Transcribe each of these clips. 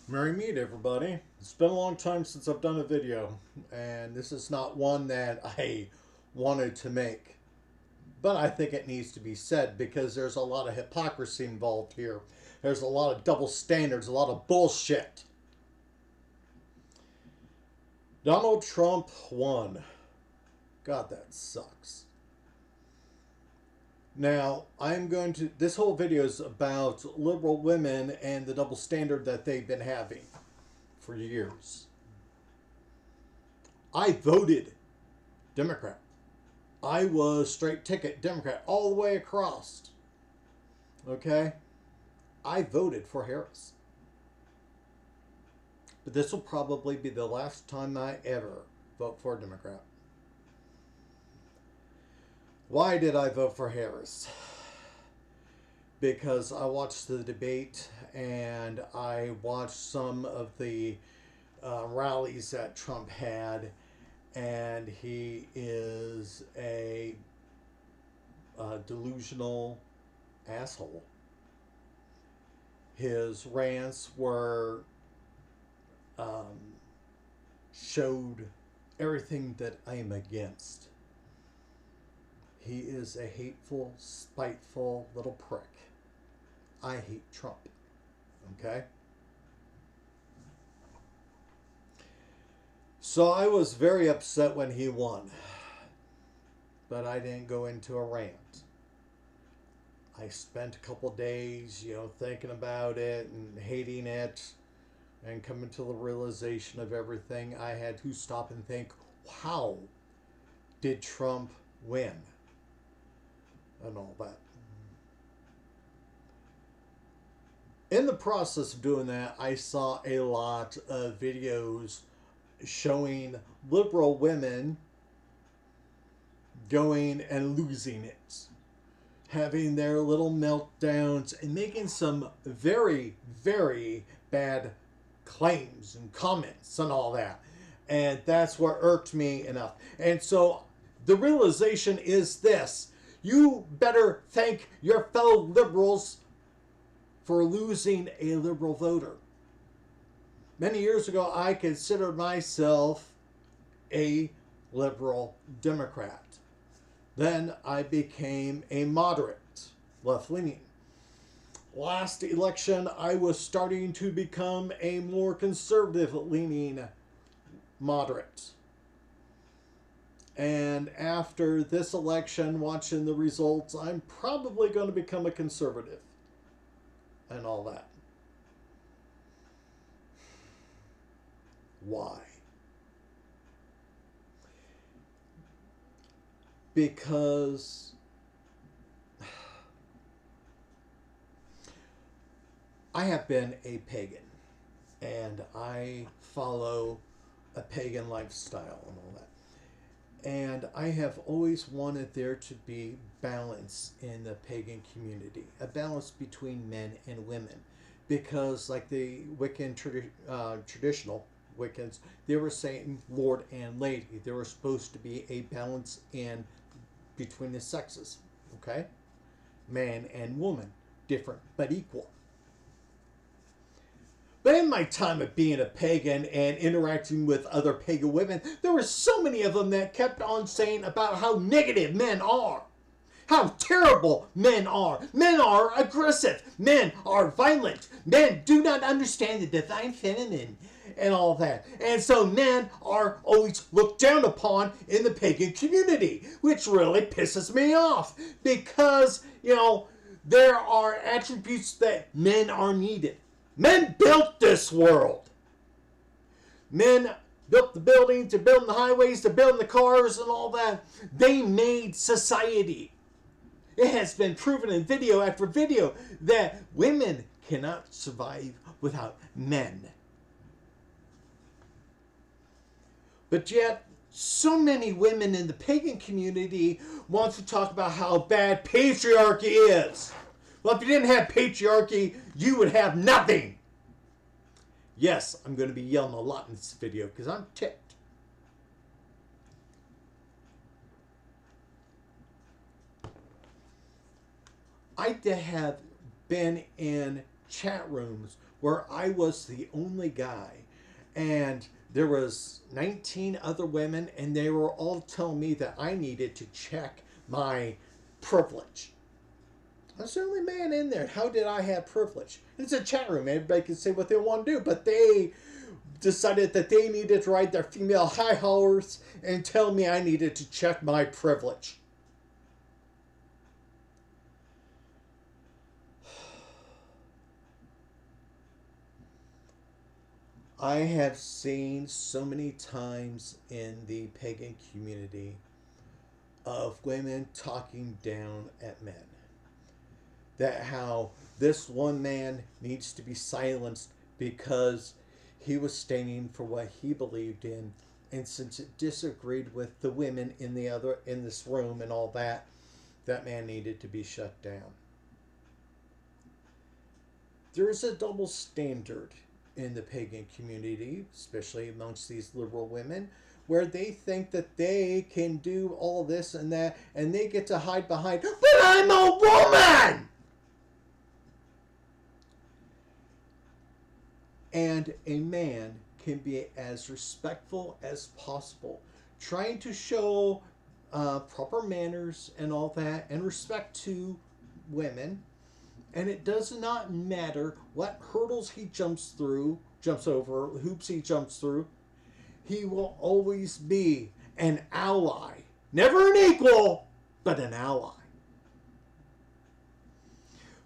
Merry meet, everybody. It's been a long time since I've done a video, and this is not one that I wanted to make. But I think it needs to be said because there's a lot of hypocrisy involved here. There's a lot of double standards, a lot of bullshit. Donald Trump won. God, that sucks. Now, this whole video is about liberal women and the double standard that they've been having for years. I voted Democrat. I was straight ticket Democrat all the way across. Okay? I voted for Harris. But this will probably be the last time I ever vote for a Democrat. Why did I vote for Harris? Because I watched the debate and I watched some of the rallies that Trump had, and he is a delusional asshole. His rants showed everything that I am against. He is a hateful, spiteful little prick. I hate Trump. Okay? So I was very upset when he won. But I didn't go into a rant. I spent a couple days, thinking about it and hating it and coming to the realization of everything. I had to stop and think, how did Trump win? And all that. In the process of doing that, I saw a lot of videos showing liberal women going and losing it, having their little meltdowns and making some very, very bad claims and comments and all that. And that's what irked me enough. And so the realization is this: you better thank your fellow liberals for losing a liberal voter. Many years ago, I considered myself a liberal Democrat. Then I became a moderate, left-leaning. Last election, I was starting to become a more conservative-leaning moderate. And after this election, watching the results, I'm probably going to become a conservative and all that. Why? Because I have been a pagan and I follow a pagan lifestyle and all that. And I have always wanted there to be balance in the pagan community, a balance between men and women. Because, like the Wiccan traditional Wiccans, they were saying Lord and Lady. There was supposed to be a balance in between the sexes, okay? Man and woman, different but equal. But in my time of being a pagan and interacting with other pagan women, there were so many of them that kept on saying about how negative men are. How terrible men are. Men are aggressive. Men are violent. Men do not understand the divine feminine and all that. And so men are always looked down upon in the pagan community, which really pisses me off because, there are attributes that men are needed. Men built this world. Men built the buildings, they're building the highways, they're building the cars and all that. They made society. It has been proven in video after video that women cannot survive without men. But yet, so many women in the pagan community want to talk about how bad patriarchy is. Well, if you didn't have patriarchy, you would have nothing. Yes, I'm going to be yelling a lot in this video because I'm ticked. I have been in chat rooms where I was the only guy, and there was 19 other women, and they were all telling me that I needed to check my privilege. I was the only man in there. How did I have privilege? It's a chat room. Everybody can say what they want to do, but they decided that they needed to ride their female high hollers and tell me I needed to check my privilege. I have seen so many times in the pagan community of women talking down at men. That how this one man needs to be silenced because he was standing for what he believed in, and since it disagreed with the women in this room and all that, that man needed to be shut down. There is a double standard in the pagan community, especially amongst these liberal women, where they think that they can do all this and that, and they get to hide behind, but I'm a woman! And a man can be as respectful as possible, trying to show proper manners and all that, and respect to women. And it does not matter what hurdles he jumps over, hoops he jumps through. He will always be an ally. Never an equal, but an ally.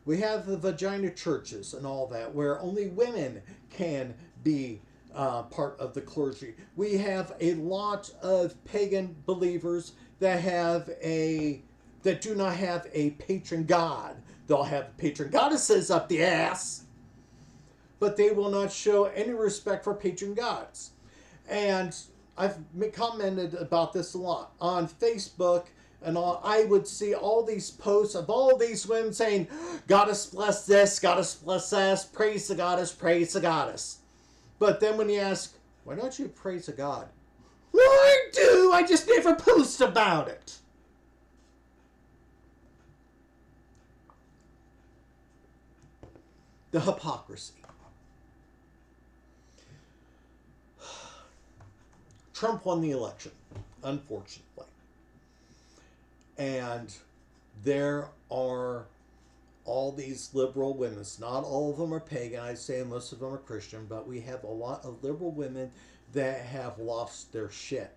We have the vagina churches and all that, where only women can be part of the clergy. We have a lot of pagan believers that do not have a patron god. They'll have patron goddesses up the ass, but they will not show any respect for patron gods. And I've commented about this a lot on Facebook and all. I would see all these posts of all these women saying, "Goddess bless this, goddess bless that, praise the goddess, praise the goddess." But then when you ask, why don't you praise the god? Well, I do, I just never post about it. The hypocrisy. Trump won the election, unfortunately. And there are all these liberal women. Not all of them are pagan. I'd say most of them are Christian, but we have a lot of liberal women that have lost their shit.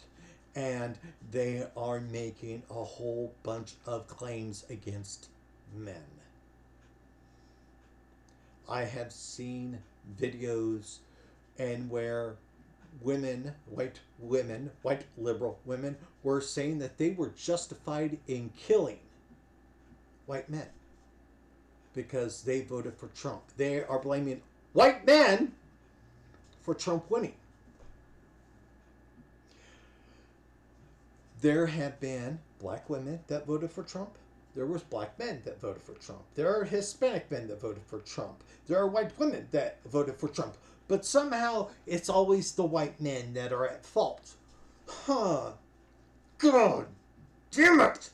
And they are making a whole bunch of claims against men. I have seen videos and where white liberal women, were saying that they were justified in killing white men because they voted for Trump. They are blaming white men for Trump winning. There have been black women that voted for Trump. There was black men that voted for Trump. There are Hispanic men that voted for Trump. There are white women that voted for Trump. But somehow it's always the white men that are at fault. God damn it!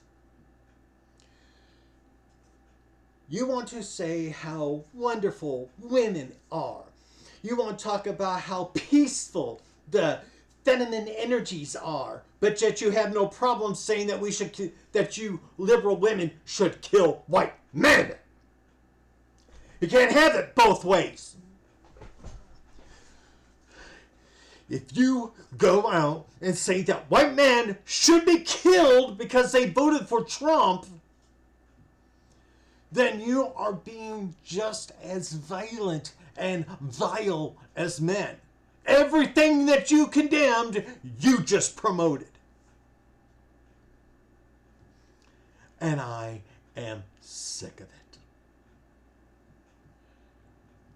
You want to say how wonderful women are. You want to talk about how peaceful the feminine energies are, but yet you have no problem saying that that you liberal women should kill white men. You can't have it both ways. If you go out and say that white men should be killed because they voted for Trump, then you are being just as violent and vile as men. Everything that you condemned, you just promoted. And I am sick of it.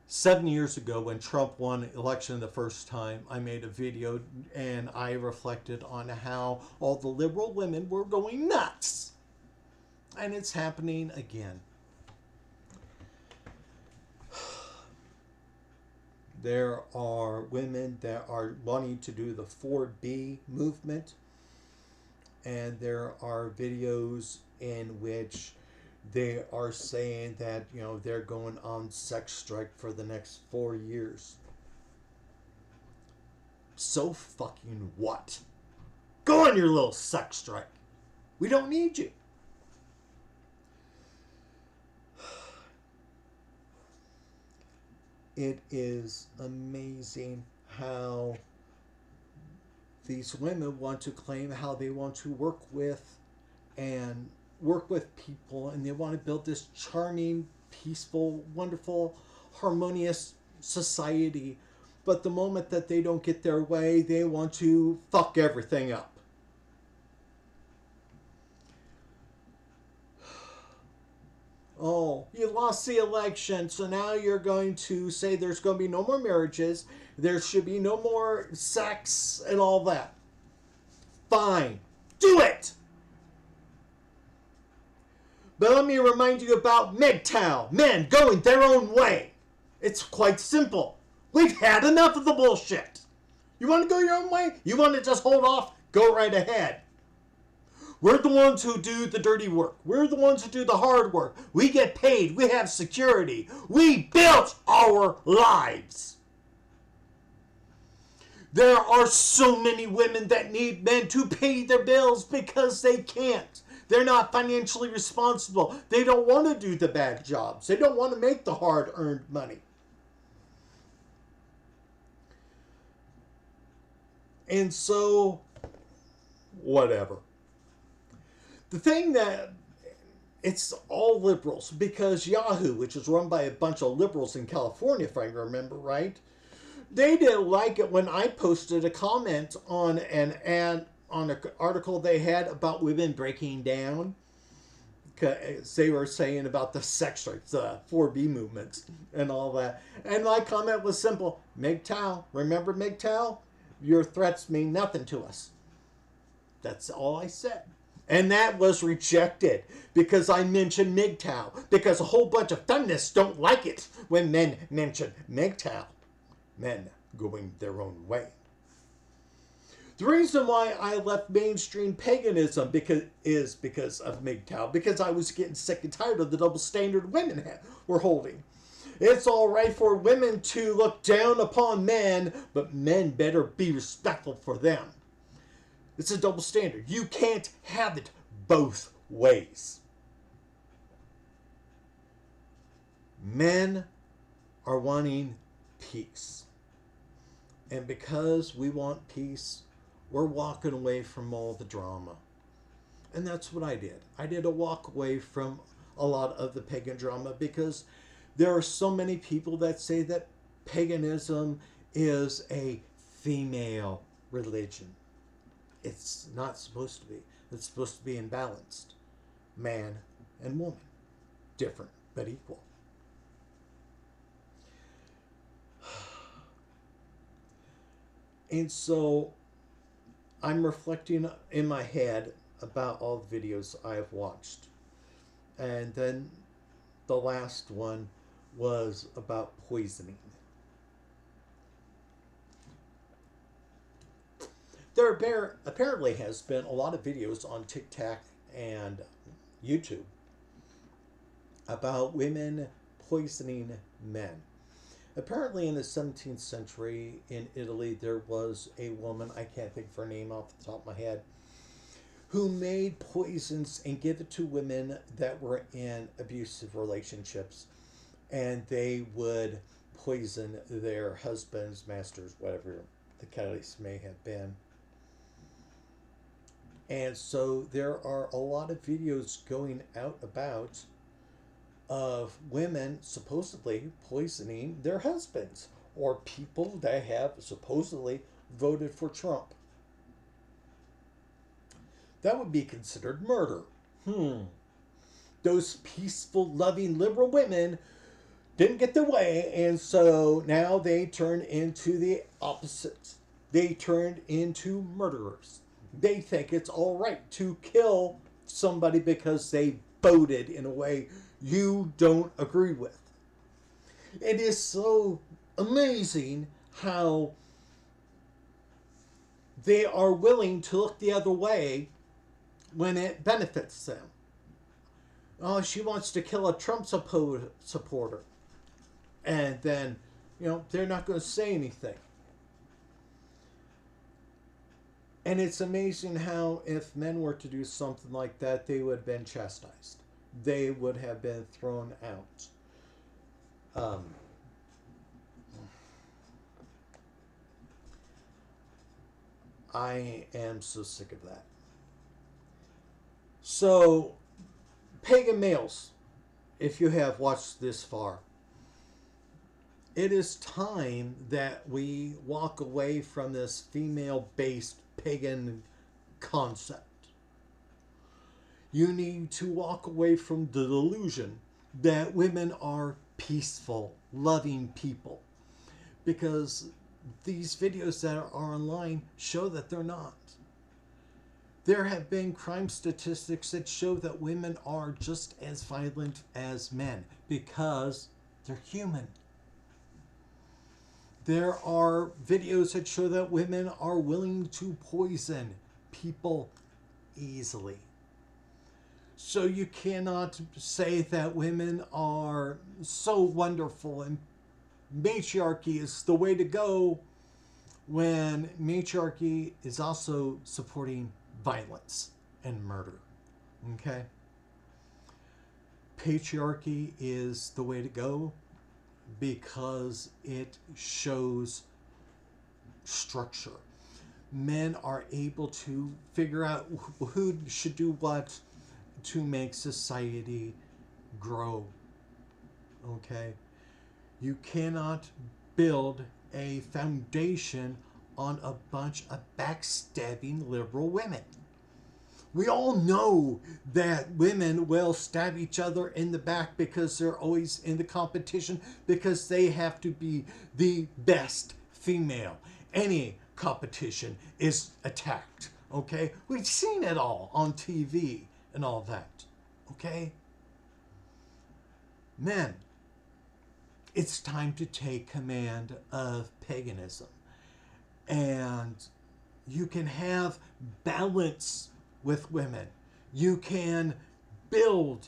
7 years ago, when Trump won election the first time, I made a video and I reflected on how all the liberal women were going nuts. And it's happening again. There are women that are wanting to do the 4B movement. And there are videos in which They are saying that, they're going on sex strike for the next 4 years. So fucking what? Go on your little sex strike. We don't need you. It is amazing how these women want to claim how they want to work with people, and they want to build this charming, peaceful, wonderful, harmonious society. But the moment that they don't get their way, they want to fuck everything up. Oh, you lost the election, so now you're going to say there's going to be no more marriages, there should be no more sex, and all that. Fine. Do it! But let me remind you about MGTOW, men going their own way. It's quite simple. We've had enough of the bullshit. You want to go your own way? You want to just hold off? Go right ahead. We're the ones who do the dirty work. We're the ones who do the hard work. We get paid. We have security. We built our lives. There are so many women that need men to pay their bills because they can't. They're not financially responsible. They don't want to do the bad jobs. They don't want to make the hard-earned money. And so, whatever. The thing that it's all liberals, because Yahoo, which is run by a bunch of liberals in California, if I remember right, they didn't like it when I posted a comment on an article they had about women breaking down. They were saying about the sex strikes, the 4B movements, and all that. And my comment was simple: MGTOW, remember MGTOW? Your threats mean nothing to us. That's all I said. And that was rejected because I mentioned MGTOW. Because a whole bunch of feminists don't like it when men mention MGTOW. Men going their own way. The reason why I left mainstream paganism is because of MGTOW. Because I was getting sick and tired of the double standard women were holding. It's all right for women to look down upon men, but men better be respectful for them. It's a double standard. You can't have it both ways. Men are wanting peace. And because we want peace, we're walking away from all the drama. And that's what I did. I did a walk away from a lot of the pagan drama because there are so many people that say that paganism is a female religion. It's not supposed to be. It's supposed to be imbalanced. Man and woman. Different, but equal. And so I'm reflecting in my head about all the videos I've watched. And then the last one was about poisoning. There apparently has been a lot of videos on TikTok and YouTube about women poisoning men. Apparently in the 17th century in Italy, there was a woman, I can't think of her name off the top of my head, who made poisons and gave it to women that were in abusive relationships. And they would poison their husbands, masters, whatever the case may have been. And so there are a lot of videos going out about of women supposedly poisoning their husbands or people that have supposedly voted for Trump. That would be considered murder. Those peaceful, loving, liberal women didn't get their way, and so now they turned into the opposite. They turned into murderers. They think it's all right to kill somebody because they voted in a way you don't agree with. It is so amazing how they are willing to look the other way when it benefits them. Oh, she wants to kill a Trump supporter. And then, they're not going to say anything. And it's amazing how if men were to do something like that, they would have been chastised. They would have been thrown out. I am so sick of that. So, pagan males, if you have watched this far, it is time that we walk away from this female-based pagan concept. You need to walk away from the delusion that women are peaceful, loving people. Because these videos that are online show that they're not. There have been crime statistics that show that women are just as violent as men because they're human. There are videos that show that women are willing to poison people easily. So you cannot say that women are so wonderful and matriarchy is the way to go when matriarchy is also supporting violence and murder. Okay? Patriarchy is the way to go because it shows structure. Men are able to figure out who should do what to make society grow. Okay? You cannot build a foundation on a bunch of backstabbing liberal women. We all know that women will stab each other in the back because they're always in the competition because they have to be the best female. Any competition is attacked, okay? We've seen it all on TV and all that, okay? Men, it's time to take command of paganism. And you can have balance with women. You can build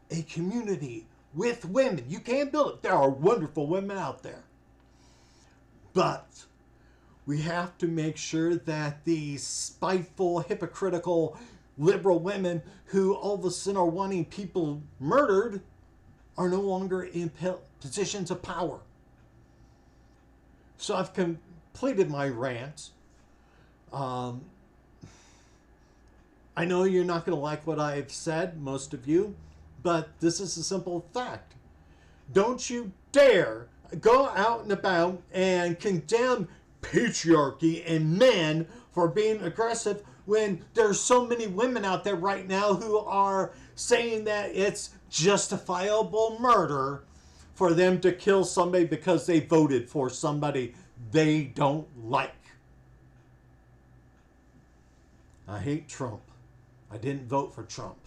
a community with women. You can build it. There are wonderful women out there. But we have to make sure that these spiteful, hypocritical, liberal women who all of a sudden are wanting people murdered are no longer in positions of power. So I've completed my rant. I know you're not going to like what I've said, most of you, but this is a simple fact. Don't you dare go out and about and condemn patriarchy and men for being aggressive when there's so many women out there right now who are saying that it's justifiable murder for them to kill somebody because they voted for somebody they don't like. I hate Trump. I didn't vote for Trump.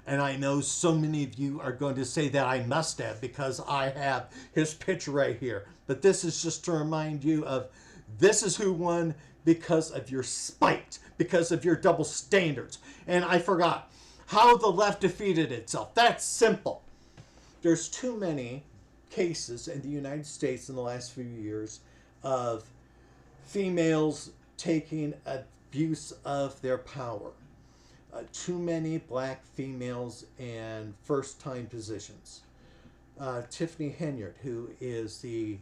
And I know so many of you are going to say that I must have because I have his picture right here. But this is just to remind you of this is who won because of your spite, because of your double standards. And I forgot how the left defeated itself. That's simple. There's too many cases in the United States in the last few years of females taking abuse of their power. Too many black females in first-time positions. Tiffany Henyard, who is the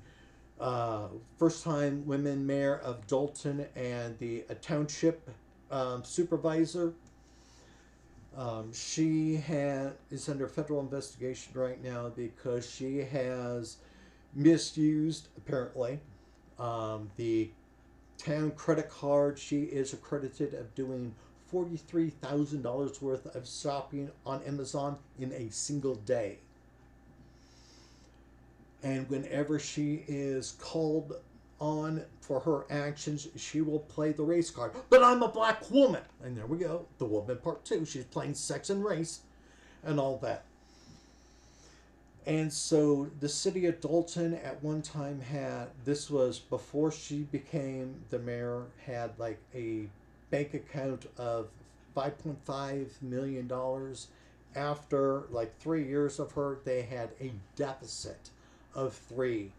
first-time women mayor of Dalton and the township supervisor. She is under federal investigation right now because she has misused, apparently, the town credit card. She is accredited of doing $43,000 worth of shopping on Amazon in a single day. And whenever she is called on for her actions, she will play the race card. But I'm a black woman. And there we go. The woman part two. She's playing sex and race and all that. And so the city of Dalton at one time had, this was before she became the mayor, had like a bank account of $5.5 million after like 3 years of her, they had a deficit of 3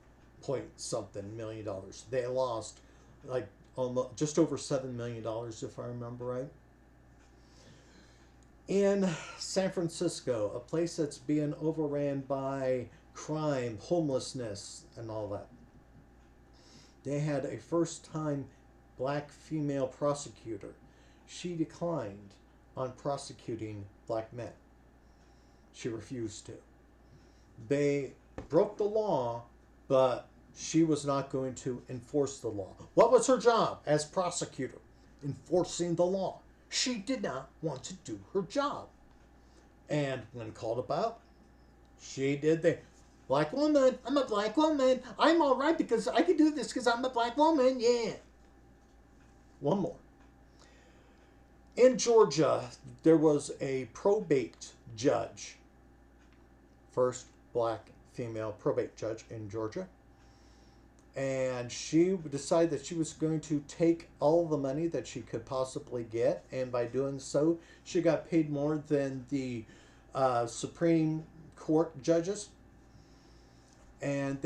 point something million dollars. They lost like almost just over $7 million, if I remember right. In San Francisco, a place that's being overran by crime, homelessness, and all that, they had a first time black female prosecutor. She declined on prosecuting black men. She refused to. They broke the law, but she was not going to enforce the law. What was her job as prosecutor? Enforcing the law. She did not want to do her job. And when called about, she did the black woman. I'm a black woman. I'm all right because I can do this because I'm a black woman. Yeah. One more. In Georgia, there was a probate judge. First black female probate judge in Georgia. And she decided that she was going to take all the money that she could possibly get. And by doing so, she got paid more than the Supreme Court judges. And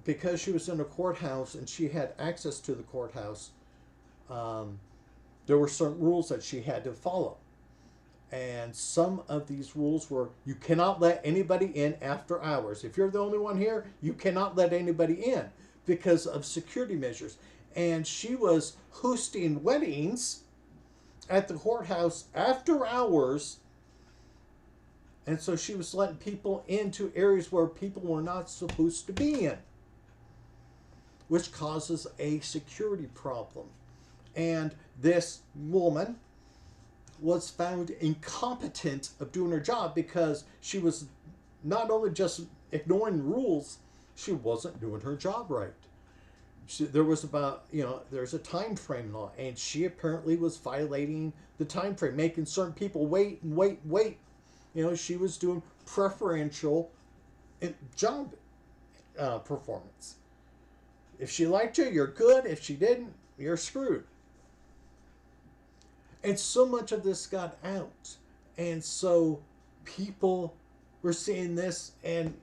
because she was in a courthouse and she had access to the courthouse, there were certain rules that she had to follow. And some of these rules were, you cannot let anybody in after hours. If you're the only one here, you cannot let anybody in because of security measures. And she was hosting weddings at the courthouse after hours. And so she was letting people into areas where people were not supposed to be in, which causes a security problem. And this woman was found incompetent of doing her job because she was not only just ignoring rules, she wasn't doing her job right. There was there's a time frame law, and she apparently was violating the time frame, making certain people wait and wait and wait. She was doing preferential job performance. If she liked you, you're good. If she didn't, you're screwed. And so much of this got out. And so people were seeing this. And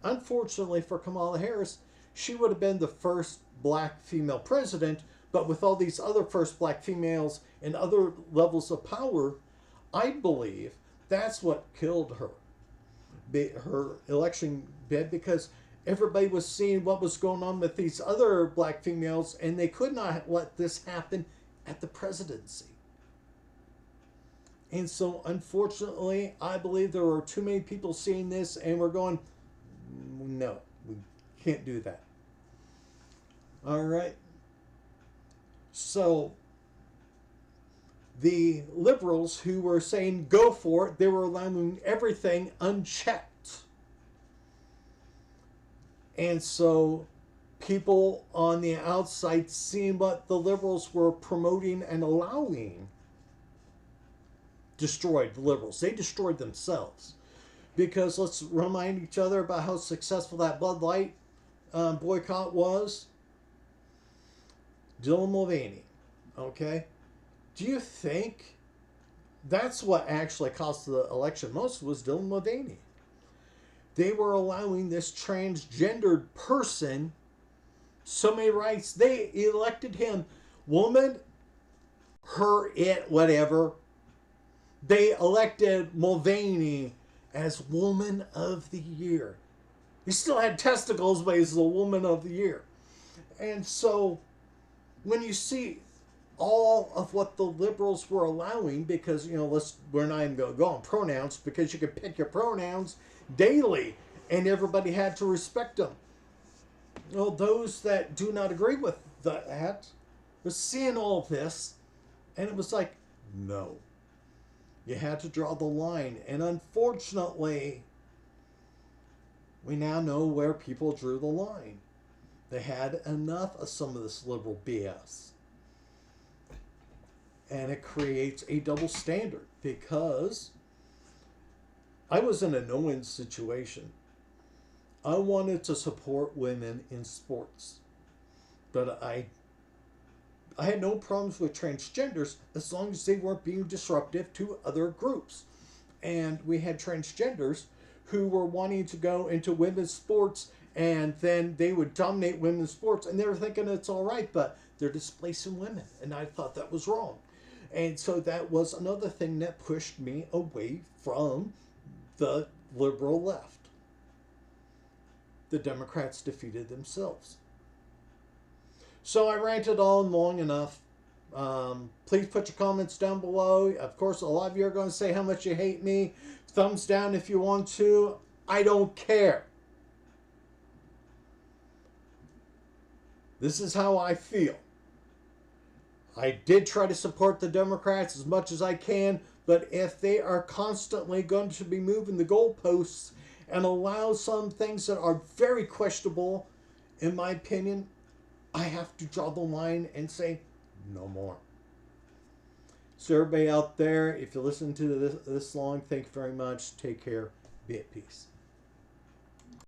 unfortunately for Kamala Harris, she would have been the first black female president. But with all these other first black females and other levels of power, I believe that's what killed her. Her election bid, because everybody was seeing what was going on with these other black females, and they could not let this happen at the presidency. And so, unfortunately, I believe there were too many people seeing this, and we're going, no, we can't do that. All right. So, the liberals who were saying go for it, they were allowing everything unchecked. And so, people on the outside seeing what the liberals were promoting and allowing destroyed the liberals. They destroyed themselves. Because let's remind each other about how successful that Bud Light boycott was. Dylan Mulvaney. Okay? Do you think that's what actually cost the election most was Dylan Mulvaney? They were allowing this transgendered person so many rights. They elected him woman, her, it, whatever. They elected Mulvaney as Woman of the Year. He still had testicles, but he's the Woman of the Year. And so when you see all of what the liberals were allowing, because, we're not even going to go on pronouns, because you can pick your pronouns daily, and everybody had to respect them. Those that do not agree with that was seeing all of this, and it was like, no. You had to draw the line. And unfortunately, we now know where people drew the line. They had enough of some of this liberal BS. And it creates a double standard, because I was in a no-win situation. I wanted to support women in sports, but I had no problems with transgenders as long as they weren't being disruptive to other groups. And we had transgenders who were wanting to go into women's sports, and then they would dominate women's sports, and they were thinking it's all right, but they're displacing women, and I thought that was wrong. And so that was another thing that pushed me away from the liberal left. The Democrats defeated themselves. So I ranted on long enough. Please put your comments down below. Of course, a lot of you are going to say how much you hate me. Thumbs down if you want to. I don't care. This is how I feel. I did try to support the Democrats as much as I can, but if they are constantly going to be moving the goalposts and allow some things that are very questionable, in my opinion, I have to draw the line and say, no more. So everybody out there, if you listen to this long, thank you very much. Take care. Be at peace.